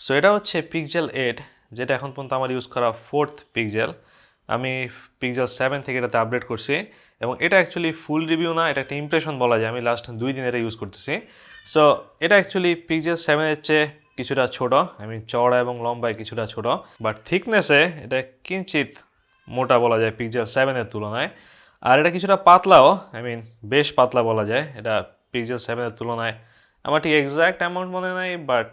So এটা হচ্ছে pixel 8, যেটা এখন পর্যন্ত আমার ইউজ করা 4th পিক্সেল। আমি পিক্সেল 7 থেকে এটাতে আপডেট করছি, এবং এটা অ্যাকচুয়ালি ফুল রিভিউ না, এটা একটা ইমপ্রেশন বলা যায়। আমি লাস্ট 2 দিন এটা ইউজ করতেছি। সো এটা অ্যাকচুয়ালি পিক্সেল 7-এর চেয়ে কিছুটা ছোট, চওড়া এবং লম্বায় কিছুটা ছোট, বাট থিকনেসে এটা কিঞ্চিত মোটা বলা যায় পিক্সেল 7-এর তুলনায়। আর এটা কিছুটা পাতলাও, বেশ পাতলা বলা যায় এটা পিক্সেল 7-এর তুলনায়। আমার ঠিক এক্স্যাক্ট অ্যামাউন্ট মনে নাই, বাট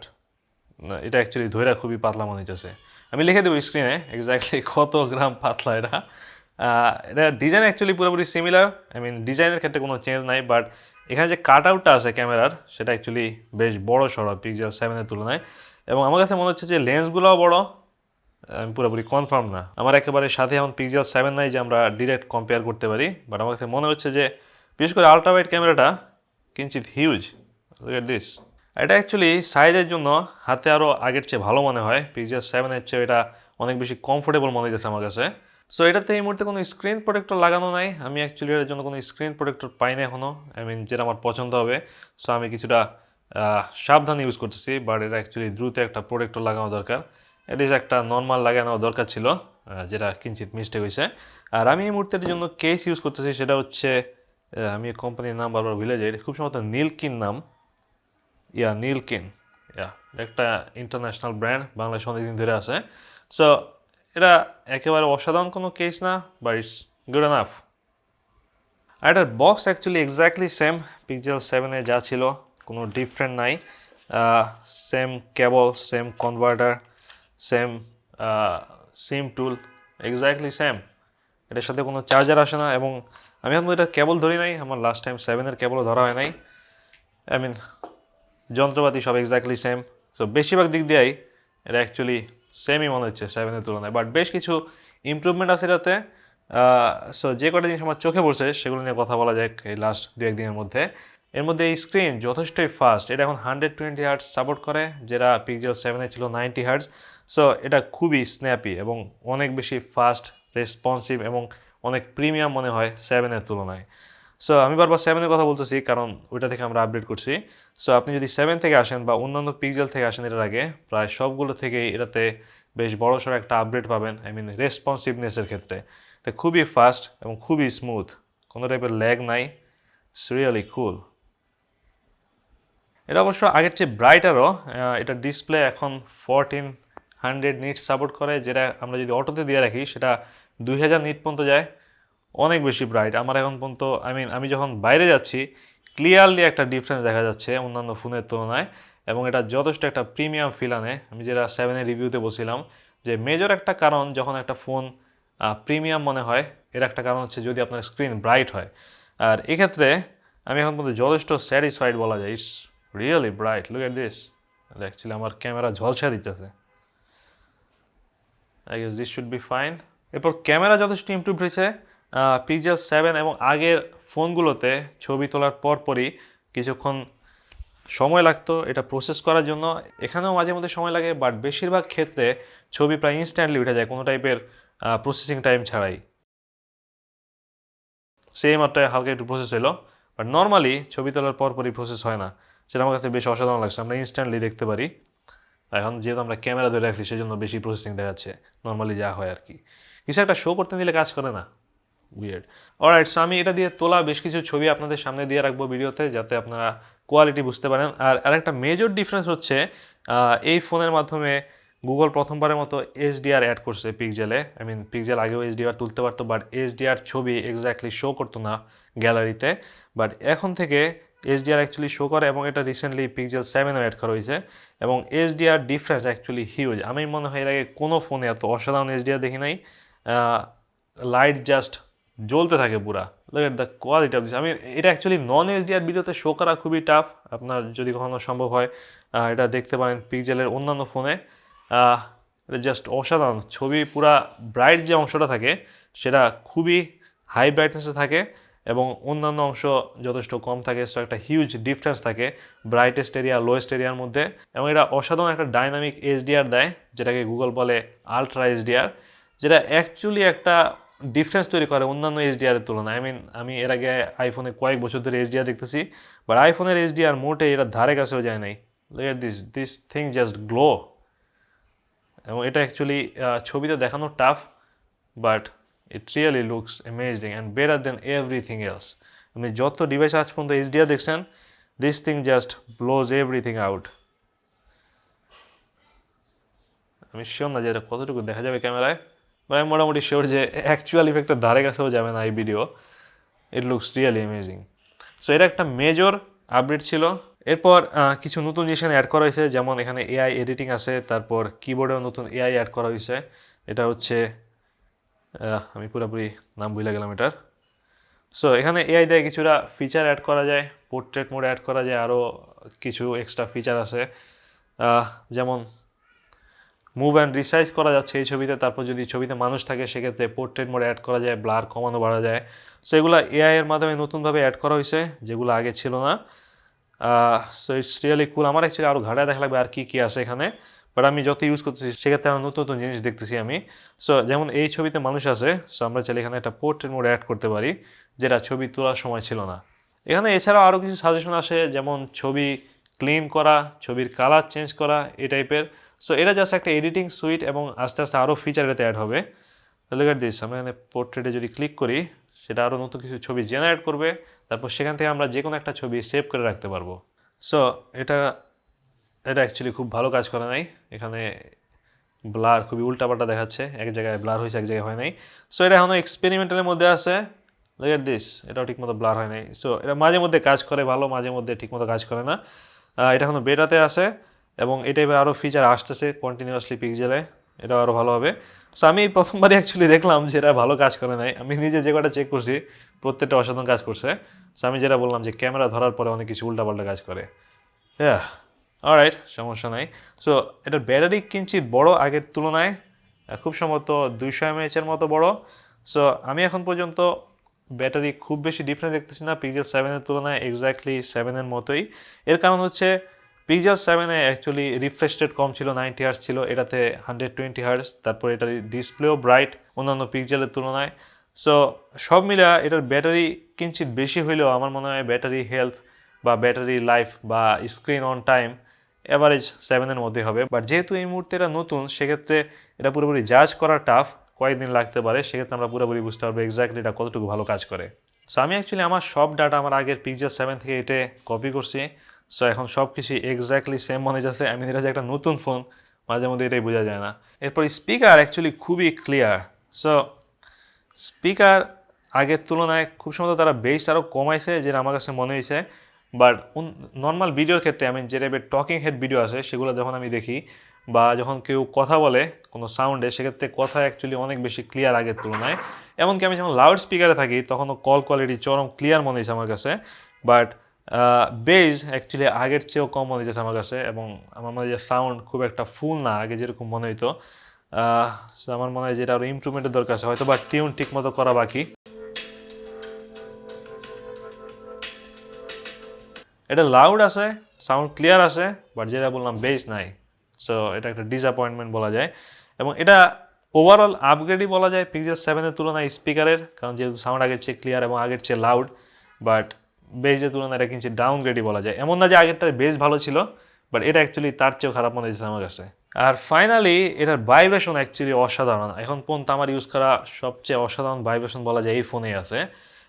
এটা অ্যাকচুয়ালি ধৈরা খুবই পাতলা মনে হইতেছে। আমি লিখে দেবো স্ক্রিনে এক্স্যাক্টলি কত গ্রাম পাতলা এটা। এটা ডিজাইন অ্যাকচুয়ালি পুরোপুরি সিমিলার, ডিজাইনের ক্ষেত্রে কোনো চেঞ্জ নাই, বাট এখানে যে কাট আউটটা আছে ক্যামেরার, সেটা অ্যাকচুয়ালি বেশ বড় সড়ো পিক্সেল 7-এর তুলনায়। এবং আমার কাছে মনে হচ্ছে যে লেন্সগুলোও বড়। আমি পুরোপুরি কনফার্ম না, আমার একেবারে সাথে এখন পিক্সেল 7 নাই যে আমরা ডিরেক্ট কম্পেয়ার করতে পারি, বাট আমার কাছে মনে হচ্ছে যে বিশেষ করে আলট্রা ওয়াইড ক্যামেরাটা কিঞ্চিত হিউজ। Look at this. এটা অ্যাকচুয়ালি সাইজের জন্য হাতে আরও আগের চেয়ে ভালো মনে হয়, পিক্সেল 7-এর চেয়ে এটা অনেক বেশি কমফোর্টেবল মনে হচ্ছে আমার কাছে। সো এটাতে এই মুহূর্তে কোনো স্ক্রিন প্রোটেক্টর লাগানো নাই, আমি অ্যাকচুয়ালি এর জন্য কোনো স্ক্রিন প্রোটেক্টর পাই না এখনও, যেটা আমার পছন্দ হবে। সো আমি কিছুটা সাবধানে ইউজ করতেছি, বাট এটা অ্যাকচুয়ালি দ্রুত একটা প্রোটেক্টর লাগানো দরকার। এটিস একটা নর্মাল লাগানো দরকার ছিল, যেটা কিঞ্চিত মিস্টেক হয়েছে। আর আমি এই মুহূর্তের জন্য কেস ইউজ করতেছি, সেটা হচ্ছে আমি কোম্পানির নাম বারবার ভুলে যাই, খুব সম্ভবত নীলকিন নাম। নীলকিন, একটা ইন্টারন্যাশনাল ব্র্যান্ড, বাংলাদেশে অনেকদিন ধরে আছে। সো এটা একেবারে অসাধারণ কোনো কেস না, বাট ইটস গুড এনাফ। আর এটার box actually exactly same pixel 7-এ যা ছিল, কোনো ডিফারেন্ট নাই। Same cable, same converter, same sim tool, exactly same. এটার সাথে কোনো চার্জার আসে না, এবং আমি এখন এটা কেবল ধরি নাই, আমার লাস্ট টাইম 7-এর কেবলও ধরা হয় নাই। যন্ত্রপাতি সব এক্স্যাক্টলি সেম। সো বেশিরভাগ দিক দিয়েই এটা অ্যাকচুয়ালি সেমই মনে হচ্ছে 7-এর তুলনায়, বাট বেশ কিছু ইমপ্রুভমেন্ট আছে এটাতে। সো যে কটা জিনিস আমার চোখে পড়ছে সেগুলো নিয়ে কথা বলা যায় এই লাস্ট 2-1 দিনের মধ্যে। এর মধ্যে এই স্ক্রিন যথেষ্টই ফাস্ট, এটা এখন 120 হার্টজ সাপোর্ট করে, যেটা পিক্সেল 7-এ ছিল 90 হার্টজ। সো এটা খুবই স্ন্যাপি এবং অনেক বেশি ফাস্ট, রেসপন্সিভ এবং অনেক প্রিমিয়াম মনে হয় 7-এর তুলনায়। সো আমি বারবার 7-এর কথা বলতেছি কারণ ওইটা থেকে আমরা আপডেট করছি। সো আপনি যদি 7 থেকে আসেন বা অন্যান্য পিক্সেল থেকে আসেন এটার আগে, প্রায় সবগুলো থেকেই এটাতে বেশ বড়সড় একটা আপডেট পাবেন। রেসপন্সিভনেসের ক্ষেত্রে এটা খুবই ফাস্ট এবং খুবই স্মুথ, কোনো টাইপের ল্যাগ নাই। ইটস রিয়েলি কুল। এটা অবশ্য আগের চেয়ে ব্রাইটারও। এটা ডিসপ্লে এখন 1400 নিটস সাপোর্ট করে, যেটা আমরা যদি অটোতে দিয়ে রাখি সেটা 2000 নিট পর্যন্ত যায়। অনেক বেশি ব্রাইট। আমার এখন পর্যন্ত আমি যখন বাইরে যাচ্ছি ক্লিয়ারলি একটা ডিফারেন্স দেখা যাচ্ছে অন্যান্য ফোনের তুলনায়, এবং এটা যথেষ্ট একটা প্রিমিয়াম ফিল আনে। আমি যেটা 7-এর রিভিউতে বলছিলাম যে মেজর একটা কারণ যখন একটা ফোন প্রিমিয়াম মনে হয়, এর একটা কারণ হচ্ছে যদি আপনার স্ক্রিন ব্রাইট হয়। আর এক্ষেত্রে আমি এখন পর্যন্ত যথেষ্ট স্যাটিসফাইড বলা যায়। It's really bright, look at this. Actually আমার ক্যামেরা ঝলসা দিতেছে। I guess this should be fine. এরপর ক্যামেরা যথেষ্ট ইমপ্রুভ হয়েছে। পিক্সেল 7 এবং আগের ফোনগুলোতে ছবি তোলার পরপরই কিছুক্ষণ সময় লাগতো এটা প্রসেস করার জন্য, এখানেও মাঝে মধ্যে সময় লাগে, বাট বেশিরভাগ ক্ষেত্রে ছবি প্রায় ইনস্ট্যান্টলি উঠে যায় কোনো টাইপের প্রসেসিং টাইম ছাড়াই। সেই মাত্রায় হালকা একটু প্রসেস হলো, বাট নর্মালি ছবি তোলার পরপরই প্রসেস হয় না, সেটা আমার কাছে বেশ অসাধারণ লাগছে। আমরা ইনস্ট্যান্টলি দেখতে পারি। এখন যেহেতু আমরা ক্যামেরা ধরে রাখছি সেই জন্য বেশি প্রসেসিং দেখাচ্ছে, নর্মালি যা হয় আর কি। কিছু একটা শো করতে দিলে কাজ করে না, উইয়ার্ড। অলরাইট, সো আমি এটা দিয়ে তোলা বেশ কিছু ছবি আপনাদের সামনে দিয়ে রাখবো ভিডিওতে, যাতে আপনারা কোয়ালিটি বুঝতে পারেন। আর আরেকটা মেজর ডিফারেন্স হচ্ছে এই ফোনের মাধ্যমে গুগল প্রথমবারের মতো এইচডিআর অ্যাড করছে পিক্সেলে। পিক্সেল আগেও এইচডিআর তুলতে পারতো, বাট এইচডিআর ছবি এক্স্যাক্টলি শো করতো না গ্যালারিতে, বাট এখন থেকে এইচডিআর অ্যাকচুয়ালি শো করে, এবং এটা রিসেন্টলি পিক্সেল 7-এও অ্যাড করা হয়েছে। এবং এইচডিআর ডিফারেন্স অ্যাকচুয়ালি হিউজ। আমি মনে হয় এর আগে কোনো ফোনে এত অসাধারণ এইচডিআর দেখি নাই। লাইট জাস্ট জ্বলতে থাকে পুরা। Look at the quality of this. এটা অ্যাকচুয়ালি নন এইচডিআর ভিডিওতে শো করা খুবই টাফ, আপনার যদি কখনো সম্ভব হয় এটা দেখতে পারেন পিক্সেলের অন্যান্য ফোনে। এটা জাস্ট অসাধারণ ছবি, পুরা ব্রাইট যে অংশটা থাকে সেটা খুবই হাই ব্রাইটনেসে থাকে, এবং অন্যান্য অংশ যথেষ্ট কম থাকে। সো একটা হিউজ ডিফারেন্স থাকে ব্রাইটেস্ট এরিয়া লোয়েস্ট এরিয়ার মধ্যে, এবং এটা অসাধারণ একটা ডাইনামিক এইচডিআর দেয়, যেটাকে গুগল বলে আলট্রা এইচডিআর, যেটা অ্যাকচুয়ালি একটা ডিফারেন্স তৈরি করে অন্যান্য এইচডিআরের তুলনায়। আমি এর আগে আইফোনে কয়েক বছর ধরে এইচডিআর দেখতেছি, বাট আইফোনের এইচডিআর মোটে এটা ধারে কাছেও যায় নাই। Look at this thing just glow. এবং এটা অ্যাকচুয়ালি ছবিতে দেখানো tough, but it really looks amazing and better than everything else. আপনি যত ডিভাইস আজ পর্যন্ত এইচডিআর দেখছেন, this thing just blows everything out. আমি শিওর না যে এটা কতটুকু দেখা যাবে ক্যামেরায়, বাট আমি মোটামুটি শিওর যে অ্যাকচুয়াল ইফেক্টের ধারে কাছেও যাবে না এই video. It looks really amazing. So এটা একটা মেজর আপডেট ছিল। এরপর কিছু নতুন জিনিস অ্যাড করা হয়েছে, যেমন এখানে এআই এডিটিং আছে, তারপর কিবোর্ডেও নতুন এআই অ্যাড করা হয়েছে। এটা হচ্ছে আমি পুরোপুরি নাম ভুলে গেলাম এটার। সো এখানে এআই দিয়ে কিছুটা ফিচার অ্যাড করা যায়, পোর্ট্রেট মোড অ্যাড করা যায়, আরও কিছু এক্সট্রা ফিচার আছে, যেমন মুভ অ্যান্ড রিসাইজ করা যাচ্ছে এই ছবিতে। তারপর যদি ছবিতে মানুষ থাকে সেক্ষেত্রে পোর্ট্রেট মোড অ্যাড করা যায়, ব্লার কমানো বাড়া যায়। সো এগুলো এআই এর মাধ্যমে নতুনভাবে অ্যাড করা হয়েছে, যেগুলো আগে ছিল না। সো ইটস রিয়েলি কুল। আমার অ্যাকচুয়ালি আরও ঘাটায় দেখা লাগবে আর কী কী আছে এখানে, বাট আমি যত ইউজ করতেছি সেক্ষেত্রে আরও নতুন নতুন জিনিস দেখতেছি আমি। সো যেমন এই ছবিতে মানুষ আছে, সো আমরা চাইলে এখানে একটা পোর্ট্রেট মোড অ্যাড করতে পারি, যেটা ছবি তোলার সময় ছিল না। এখানে এছাড়াও আরও কিছু সাজেশন আসে, যেমন ছবি ক্লিন করা, ছবির কালার চেঞ্জ করা, এই টাইপের। সো এটা জাস্ট একটা এডিটিং সুইট, এবং আস্তে আস্তে আরও ফিচার এটাতে অ্যাড হবে। লুক এট দিস, আমরা এখানে পোর্ট্রেটে যদি ক্লিক করি, সেটা আরও নতুন কিছু ছবি জেনারেট করবে, তারপর সেখান থেকে আমরা যে কোনো একটা ছবি সেভ করে রাখতে পারবো। সো এটা অ্যাকচুয়ালি খুব ভালো কাজ করে নাই। এখানে ব্লার খুবই উল্টাপাল্টা দেখাচ্ছে, এক জায়গায় ব্লার হয়েছে, এক জায়গায় হয় নাই। সো এটা এখনও এক্সপেরিমেন্টালের মধ্যে আছে। লুক এট দিস, এটাও ঠিকমতো ব্লার হয় নাই। সো এটা মাঝে মধ্যে কাজ করে ভালো, মাঝে মধ্যে ঠিকমতো কাজ করে না। এটা এখনও বেটাতে আছে, এবং এই টাইপের আরও ফিচার আসতেছে কন্টিনিউয়াসলি পিক্সেলে, এটাও আরও ভালো হবে। সো আমি প্রথমবারই অ্যাকচুয়ালি দেখলাম যে এটা ভালো কাজ করে নাই। আমি নিজে যে কটা চেক করছি প্রত্যেকটা অসাধারণ কাজ করছে। সো আমি যেটা বললাম যে ক্যামেরা ধরার পরে অনেক কিছু উল্টাপাল্টা কাজ করে। হ্যাঁ, অলরাইট, সমস্যা নাই। সো এটার ব্যাটারি কিঞ্চিত বড় আগের তুলনায়, খুব সম্ভবত 200 mAh-এর মতো বড়। সো আমি এখন পর্যন্ত ব্যাটারি খুব বেশি ডিফারেন্স দেখতেছি না পিক্সেল 7-এর তুলনায়, এক্স্যাক্টলি 7-এর মতোই। এর কারণ হচ্ছে পিক্সেল 7-এ অ্যাকচুয়ালি রিফ্রেশ রেট কম ছিল, 90 হার্টজ ছিল, এটাতে 120 হার্টজ। তারপর এটার ডিসপ্লেও ব্রাইট অন্যান্য পিক্সেলের তুলনায়। সো সব মিলে এটার ব্যাটারি কিঞ্চিত বেশি হইলেও আমার মনে হয় ব্যাটারি হেলথ বা ব্যাটারি লাইফ বা স্ক্রিন অন টাইম অ্যাভারেজ 7-এর মধ্যে হবে। বাট যেহেতু এই মুহূর্তে এটা নতুন, সেক্ষেত্রে এটা পুরোপুরি জাজ করা টাফ, কয়েকদিন লাগতে পারে। সেক্ষেত্রে আমরা পুরোপুরি বুঝতে পারবো এক্স্যাক্টলি এটা কতটুকু ভালো কাজ করে। সো আমি অ্যাকচুয়ালি আমার সব ডাটা আমার আগের পিক্সেল 7 থেকে এটা কপি করছি। সো এখন সব কিছু এক্স্যাক্টলি সেম মনে যাচ্ছে। আমি এটা যে একটা নতুন ফোন, মাঝে মধ্যে এটাই বোঝা যায় না। এরপর স্পিকার অ্যাকচুয়ালি খুবই ক্লিয়ার। সো স্পিকার আগের তুলনায় খুব সম্ভবত তারা বেস আরও কমাইছে, যেটা আমার কাছে মনে হয়েছে। বাট নর্মাল ভিডিওর ক্ষেত্রে, আমি যে টাইপের টকিং হেড ভিডিও আছে সেগুলো যখন আমি দেখি, বা যখন কেউ কথা বলে কোনো সাউন্ডে, সেক্ষেত্রে কথা অ্যাকচুয়ালি অনেক বেশি ক্লিয়ার আগের তুলনায়। এমনকি আমি যখন লাউড স্পিকারে থাকি তখনও কল কোয়ালিটি চরম ক্লিয়ার মনে হয়েছে আমার কাছে। বাট বেজ অ্যাকচুয়ালি আগের চেয়েও কম মনে হয়েছে আমার কাছে, এবং আমার মনে হয় যে সাউন্ড খুব একটা ফুল না, আগে যেরকম মনে হইতো। আমার মনে হয় যে এটা আরও ইমপ্রুভমেন্টের দরকার আছে, হয়তো বা টিউন ঠিক মতো করা বাকি। এটা লাউড আছে, সাউন্ড ক্লিয়ার আছে, বাট যেটা বললাম বেস নাই। সো এটা একটা ডিসঅ্যাপয়েন্টমেন্ট বলা যায়। এবং এটা ওভারঅল আপগ্রেডই বলা যায় পিক্সেল 7-এর তুলনায় স্পিকারের, কারণ যেহেতু সাউন্ড আগের চেয়ে ক্লিয়ার এবং আগের চেয়ে লাউড। বাট বেসের তুলনায় এটা কিঞ্চিত ডাউনগ্রেডই বলা যায়। এমন না যে আগেরটার বেস ভালো ছিল, বাট এটা অ্যাকচুয়ালি তার চেয়েও খারাপ মনে হয়েছে আমার কাছে। আর ফাইনালি এটার ভাইব্রেশন অ্যাকচুয়ালি অসাধারণ। এখন পর্যন্ত আমার ইউজ করা সবচেয়ে অসাধারণ ভাইব্রেশন বলা যায় এই ফোনেই আছে,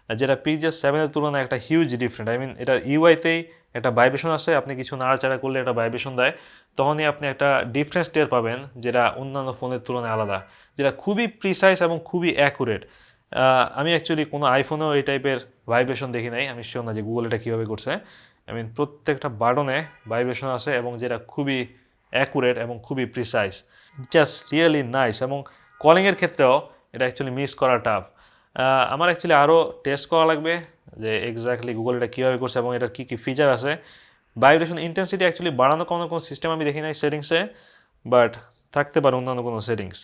যেটা পিক্সেল 7-এর তুলনায় একটা হিউজ ডিফারেন্ট। আই মিন এটার ইউআইতেই একটা ভাইব্রেশন আছে, আপনি কিছু নাড়াচাড়া করলে একটা ভাইব্রেশন দেয়, তখনই আপনি একটা ডিফারেন্স টের পাবেন, যেটা অন্যান্য ফোনের তুলনায় আলাদা, যেটা খুবই প্রিসাইজ এবং খুবই অ্যাকুরেট। আমি অ্যাকচুয়ালি কোনো আইফোনেও এই টাইপের ভাইব্রেশন দেখি নাই। আমি শিওর না যে গুগল এটা কীভাবে করছে। আই মিন প্রত্যেকটা বাটনে ভাইব্রেশন আছে, এবং যেটা খুবই অ্যাকুরেট এবং খুবই প্রিসাইজ, জাস্ট রিয়েলি নাইস। এবং কলিংয়ের ক্ষেত্রেও এটা অ্যাকচুয়ালি মিস করা টাফ। আমার অ্যাকচুয়ালি আরও টেস্ট করা লাগবে যে এক্স্যাক্টলি গুগল এটা কীভাবে করছে এবং এটার কী কী ফিচার আছে। ভাইব্রেশন ইন্টেন্সিটি অ্যাকচুয়ালি বাড়ানো কোনো সিস্টেম আমি দেখি নাই সেটিংসে, বাট থাকতে পারে অন্যান্য কোনো সেটিংস।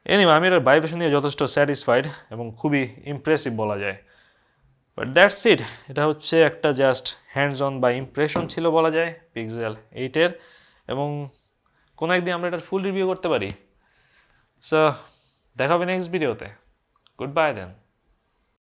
এনিওয়ে, আমি এটার ভাইব্রেশন নিয়ে যথেষ্ট স্যাটিসফাইড এবং খুবই ইমপ্রেসিভ বলা যায়। But that's it. এটা হচ্ছে একটা জাস্ট হ্যান্ডস অন বা ইমপ্রেশন ছিল বলা যায় পিক্সেল 8-এর, এবং কোনো একদিন আমরা এটার ফুল রিভিউ করতে পারি। সো দেখা হবে নেক্সট ভিডিওতে। গুড বাই দেন।